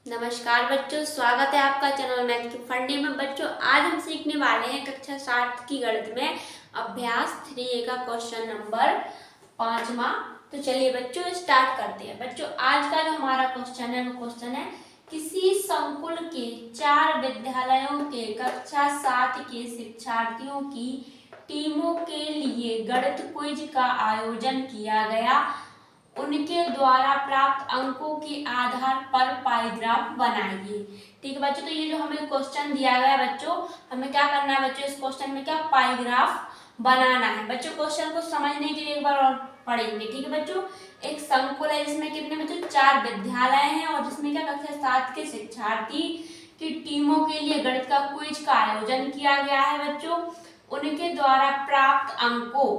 नमस्कार बच्चों, स्वागत है आपका चैनल मैथ की फंडे में। बच्चों आज हम सीखने वाले हैं कक्षा 7 की गणित में अभ्यास 3A का क्वेश्चन नंबर 5वां। तो चलिए बच्चों स्टार्ट करते हैं। बच्चों आज का जो हमारा क्वेश्चन है वो क्वेश्चन है, किसी संकुल के 4 विद्यालयों के कक्षा 7 के शिक्षार्थियों की टीमों के लिए गणित क्विज का आयोजन किया गया। उनके द्वारा प्राप्त अंकों के आधार पर पाई ग्राफ बनाइए। ठीक है बच्चों, तो ये जो हमें क्वेश्चन दिया गया है बच्चों, हमें क्या करना है बच्चों, इस क्वेश्चन में क्या पाई ग्राफ बनाना है। बच्चों क्वेश्चन को समझने के लिए एक बार और पढ़ेंगे। ठीक है बच्चों, एक संकुल है जिसमें कितने बच्चों 4 विद्यालय हैं और जिसमें क्या कक्षा 7 के शिक्षार्थी की टीमों के लिए गणित का क्विज का आयोजन किया गया है। बच्चों उनके द्वारा प्राप्त अंकों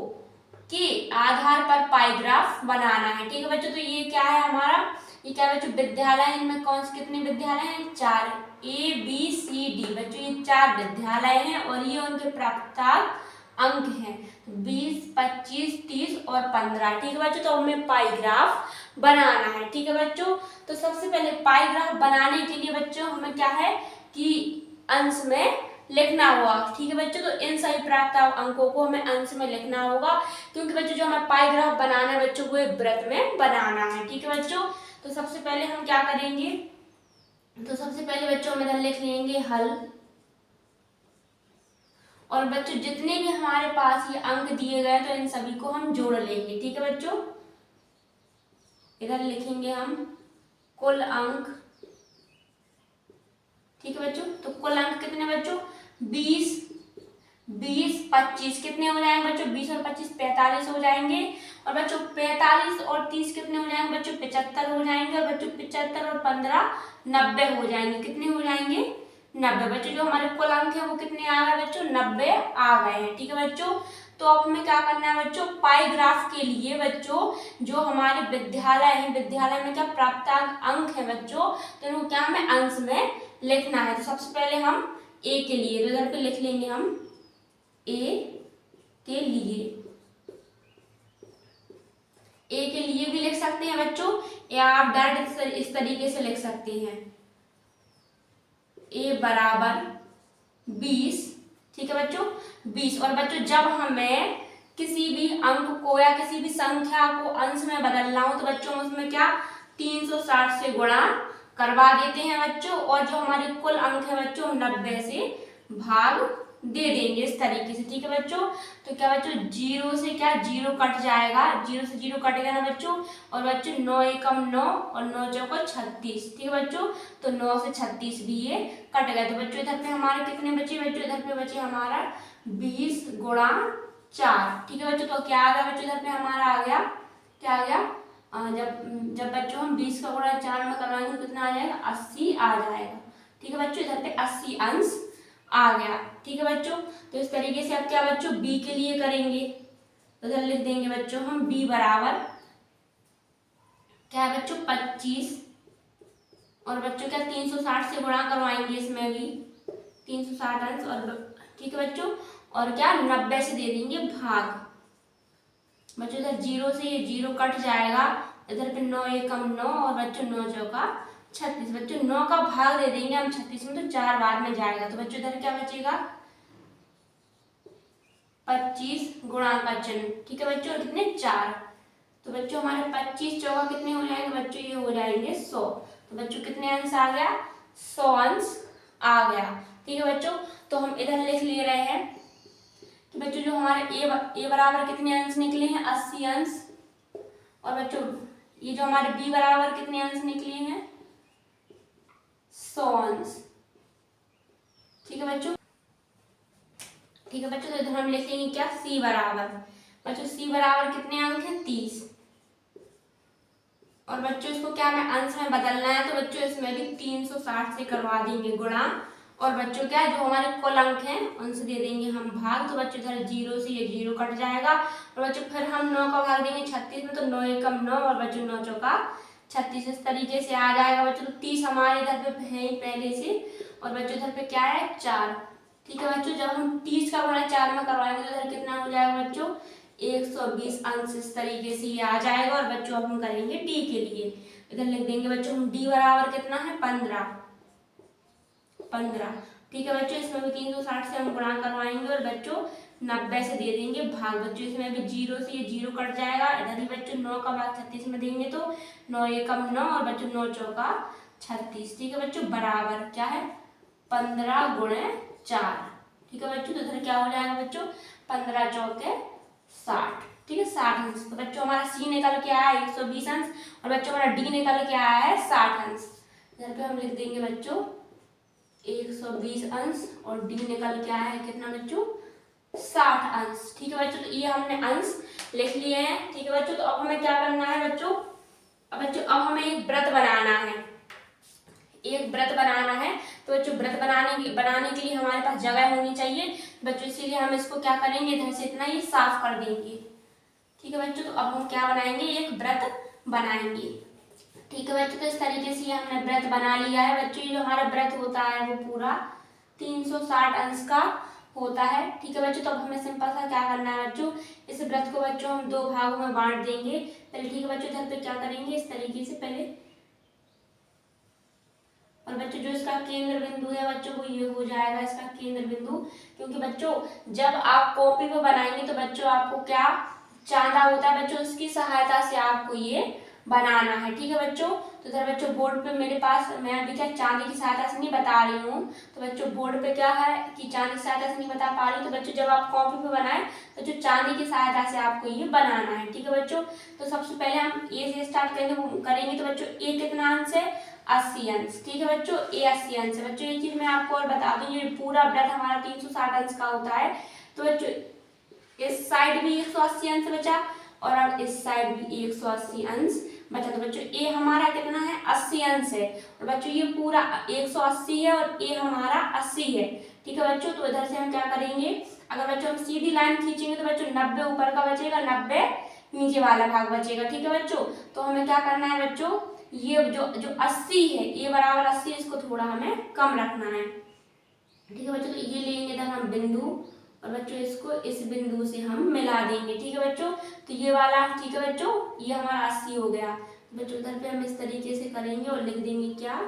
के आधार पर पाई ग्राफ बनाना है। ठीक है बच्चों, तो ये क्या है हमारा, ये क्या है बच्चों विद्यालय, इनमें कौन से कितने विद्यालय हैं 4, ABCD। बच्चों ये 4 विद्यालय हैं और ये उनके प्राप्तांक अंक हैं 20, 25, 30 और 15। ठीक है बच्चों, तो हमें पाई ग्राफ बनाना है। ठीक है बच्चों, तो सबसे पहले पाई ग्राफ बनाने के लिए बच्चों हमें क्या है कि अंश में लिखना होगा। ठीक है बच्चों, तो इन सभी प्राप्त अंकों को हमें अंश में लिखना होगा, क्योंकि बच्चों जो हमें पाई ग्राफ बनाना है बच्चों वो वृत्त में बनाना है। ठीक है बच्चों, तो सबसे पहले हम क्या करेंगे, तो सबसे पहले बच्चों हम इधर लिख लेंगे हल, और बच्चों जितने भी हमारे पास ये अंक दिए गए तो इन सभी को हम जोड़ लेंगे। ठीक है बच्चों, इधर लिखेंगे हम कुल अंक। ठीक है बच्चों, तो कुल अंक कितने बच्चों 20, 25 कितने हो जाएंगे बच्चों 20 और 25 45 हो जाएंगे। और बच्चों 45 और 30 कितने हो जाएंगे बच्चों 75 हो जाएंगे। और बच्चों 75 और 15 90 हो जाएंगे। कितने हो जाएंगे 90। बच्चों जो हमारे कुल अंक है वो कितने आ गए बच्चों 90 आ गए हैं। ठीक है बच्चों, तो अब हमें क्या करना है बच्चों, पाई ग्राफ के लिए बच्चों जो हमारे विद्यालय है, विद्यालय में क्या प्राप्तांक अंक है बच्चों, तो इनको क्या हमें अंश में लिखना है। तो सबसे पहले हम ए के लिए, तो इधर पे लिख लेंगे हम ए के लिए। ए के लिए भी लिख सकते हैं बच्चों, या आप डायरेक्ट इस तरीके से लिख सकते हैं ए बराबर 20। ठीक है बच्चों 20। और बच्चों जब हमें किसी भी अंक को या किसी भी संख्या को अंश में बदलना हो तो बच्चों उसमें क्या 360 से गुणा करवा देते हैं बच्चों, और जो हमारे कुल अंक है बच्चों 90 से भाग दे देंगे इस तरीके से। ठीक है बच्चों, तो क्या बच्चों 0 से क्या 0 कट जाएगा, 0 से 0 कटेगा ना बच्चों। और बच्चों 9 एकम 9 और 9 चौको 36। ठीक है बच्चों, तो 9 से 36 भी ये कट गए। तो बच्चों इधर पे हमारे कितने बचे बच्चों, इधर पे बचे हमारा 20 गुणा 4। ठीक है बच्चों, तो क्या आ गया बच्चों इधर पे हमारा आ गया, क्या आ गया, जब बच्चों हम 20 का गुणा 4 में करवाएंगे तो कितना आ जाएगा 80 आ जाएगा। ठीक है बच्चों, इधर पे 80 अंश आ गया। ठीक है बच्चों, तो इस तरीके से अब क्या बच्चों बी के लिए करेंगे, तो इधर लिख देंगे बच्चों हम बी बराबर क्या है बच्चों 25। और बच्चों क्या 360 से गुणा करवाएंगे इसमें भी 360 अंश। और ठीक है बच्चों, और क्या 90 से दे देंगे भाग। बच्चों इधर 0 से ये 0 कट जाएगा, इधर पे 9 एकम 9 और बच्चों 9 चौका 36। बच्चों 9 का भाग दे देंगे हम 36 में, तो 4 बार में जाएगा। तो बच्चों इधर क्या बचेगा 25 गुणा का चिन्ह। ठीक है बच्चों, कितने 4। तो बच्चों हमारे 25 चौका कितने हो जाएंगे बच्चों, ये हो जाएंगे 100। तो बच्चों कितने अंश आ गया 100 अंश आ गया। ठीक है बच्चों, तो हम इधर लिख ले रहे हैं कि बच्चों जो हमारे ए बराबर कितने अंश निकले हैं 80 अंश। और बच्चों ये जो हमारे बी बराबर कितने अंश निकले हैं 100 अंश। ठीक है बच्चों, ठीक है बच्चों, तो इधर हम लिखेंगे क्या सी बराबर, बच्चों सी बराबर कितने अंक हैं 30। और बच्चों इसको क्या हमें अंश में बदलना है, तो बच्चों इसमें भी 360 से करवा देंगे गुणा। और बच्चों क्या जो हमारे कुल अंक हैं उनसे दे देंगे हम भाग। तो बच्चों इधर 0 से ये 0 कट जाएगा। और बच्चों फिर हम 9 का भाग देंगे 36 में, तो 9 एकम 9 और बच्चों 9 चौका 36 इस तरीके से आ जाएगा बच्चों। तो 30 हमारे इधर पे है ही पहले से। और बच्चों इधर पे क्या है 4। ठीक है बच्चों, जब हम 30 का गुणा 4 में करवाएंगे तो इधर कितना हो जाएगा बच्चों 120 अंश इस तरीके से ये आ जाएगा। और बच्चों अब हम करेंगे डी के लिए, इधर लिख देंगे बच्चों हम d बराबर कितना है 15। ठीक है बच्चों, इसमें भी 360 से हम गुणा करवाएंगे और बच्चों 90 से दे देंगे भाग। बच्चों इसमें भी 0 से ये 0 कट जाएगा। इधर ही बच्चों 9 का भाग 36 में देंगे तो 9 एकम 9 और बच्चों 9 चौका 36। ठीक है बच्चों, बराबर क्या है 15 गुणे 4। ठीक है बच्चों, तो इधर क्या हो जाएगा बच्चों 15 चौके 60। ठीक है 60 अंश। तो बच्चों हमारा सी निकल के आया 120 अंश और बच्चों हमारा डी निकल के आया है 60 अंश। इधर पे हम लिख देंगे बच्चों 120 अंश और डी निकल के आया है कितना बच्चों 60 अंश। ठीक है बच्चों, तो ये हमने अंश लिख लिए हैं। ठीक है बच्चों, तो अब हमें क्या करना है बच्चों, अब हमें एक व्रत बनाना है। एक व्रत बनाना है तो बच्चों व्रत बनाने के लिए हमारे पास जगह होनी चाहिए बच्चों, इसीलिए हम इसको क्या करेंगे इधर से इतना ये साफ कर देंगे। ठीक है बच्चों, तो अब हम क्या बनाएंगे एक व्रत बनाएंगे। ठीक है बच्चों, तो इस तरीके से हमने व्रत बना लिया है बच्चों। ये जो हमारा व्रत होता है वो पूरा 360 अंश का होता है। ठीक है बच्चों, तो अब हमें सिंपल सा क्या करना है बच्चों, इस व्रत को बच्चों हम 2 भागों में बांट देंगे पहले। ठीक है बच्चों, इधर पे क्या करेंगे इस तरीके से पहले, और बच्चों जो इसका केंद्र बिंदु है बच्चों वो ये हो जाएगा इसका केंद्र बिंदु। क्योंकि बच्चों जब आप कॉपी पे बनाएंगे तो बच्चों आपको क्या चांदा होता है बच्चों, उसकी सहायता से आपको ये बनाना है। ठीक है बच्चों, तो इधर बच्चों बोर्ड पे मेरे पास मैं अभी क्या चांदी की सहायता से नहीं बता रही हूँ, तो बच्चों बोर्ड पे क्या है कि चांदी की सहायता से नहीं बता पा रही हूँ। तो बच्चों जब आप कॉपी पे बनाए तो जो चांदी की सहायता से आपको ये बनाना है। ठीक है बच्चों, तो सबसे पहले हम ए से स्टार्ट करेंगे। तो बच्चों ए कितना अंश है 80 अंश। ठीक है बच्चों, ए 80 अंश है। बच्चों ये चीज मैं आपको और बता दूं, ये पूरा व्रत हमारा 360 अंश का होता है। तो बच्चों इस साइड भी 180 अंश बचा और अब इस साइड भी 180 अंश बचा। तो बच्चों ए हमारा कितना है 80 अंश है और बच्चों ये पूरा 180 है और ए हमारा 80 है। ठीक है बच्चों, तो इधर से हम क्या करेंगे, अगर बच्चों हम सीधी लाइन खींचेंगे तो बच्चों 90 ऊपर का बचेगा, 90 नीचे वाला भाग बचेगा। ठीक है बच्चों, तो हमें क्या करना है बच्चों, ये जो 80 है ए बराबर 80, इसको थोड़ा हमें कम रखना है। ठीक है बच्चों, तो ये लेंगे इधर हम बिंदु और बच्चों इसको इस बिंदु से हम मिला देंगे। ठीक है बच्चों, तो ये वाला ठीक है बच्चों ये हमारा 80 हो गया। तो बच्चों इधर पे हम इस तरीके से करेंगे और लिख देंगे क्या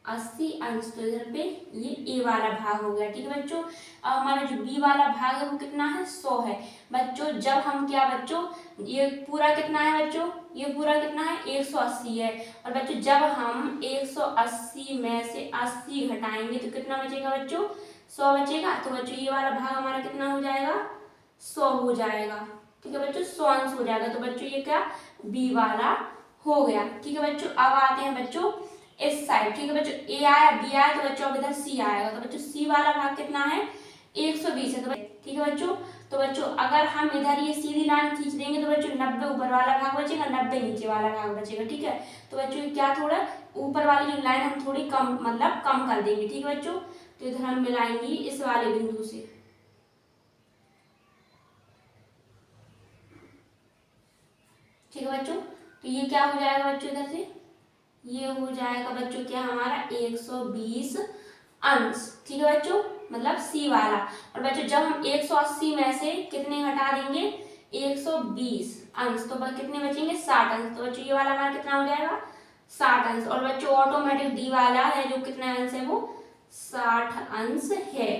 80 अंश। तो इधर पे ये ए वाला भाग हो गया। ठीक है बच्चों, अब हमारा जो बी वाला भाग है वो कितना है 100 है। बच्चों जब हम क्या बच्चों ये पूरा कितना है बच्चों, ये पूरा कितना है 180 है और बच्चों जब हम 180 में से 80 घटाएंगे तो कितना बचेगा बच्चों 100 बचेगा। तो बच्चों ये वाला भाग हमारा कितना हो जाएगा 100 हो जाएगा। ठीक है बच्चों 100 अंश हो जाएगा। तो बच्चों ये क्या बी वाला हो गया। ठीक है बच्चों, अब आते हैं बच्चों इस साइड। ठीक है बच्चों, ए आया बी आया तो बच्चों अब इधर सी आएगा। तो बच्चों सी वाला भाग कितना है 120 है। तो ठीक है बच्चों, तो बच्चों अगर हम इधर ये सीधी लाइन खींच देंगे तो बच्चों 90 ऊपर वाला भाग बचेगा, 90 नीचे वाला भाग बचेगा। ठीक है, तो बच्चों क्या थोड़ा ऊपर वाली जो लाइन हम थोड़ी कम मतलब कम कर देंगे। ठीक है बच्चों, तो इधर हम मिलाएंगे इस वाले बिंदु से। ठीक है बच्चों, तो ये क्या हो जाएगा बच्चों इधर से ये हो जाएगा बच्चों क्या हमारा 120 अंश। ठीक है बच्चों, मतलब सी वाला। और बच्चों जब हम 180 में से कितने घटा देंगे 120 अंश तो कितने बचेंगे 60 अंश। तो बच्चों ये वाला हमारा कितना हो जाएगा 60 अंश। और बच्चों ऑटोमेटिक डी वाला है जो कितना अंश है वो 60 अंश है।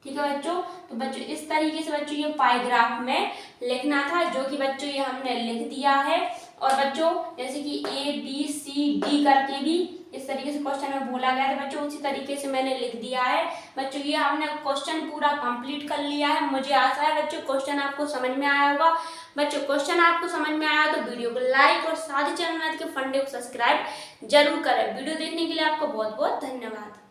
ठीक है बच्चों, तो बच्चों इस तरीके से बच्चों ये पाइग्राफ में लिखना था जो कि बच्चों ये हमने लिख दिया है। और बच्चों जैसे कि ए बी सी डी करके भी इस तरीके से क्वेश्चन में बोला गया था बच्चों, उसी तरीके से मैंने लिख दिया है। बच्चों ये हमने क्वेश्चन पूरा कंप्लीट कर लिया है। मुझे आशा है बच्चों क्वेश्चन आपको समझ में आया होगा। बच्चों क्वेश्चन आपको समझ में आया तो वीडियो को लाइक और साथ ही चैनल मैथ के फंडे को सब्सक्राइब जरूर करें। वीडियो देखने के लिए आपको बहुत बहुत धन्यवाद।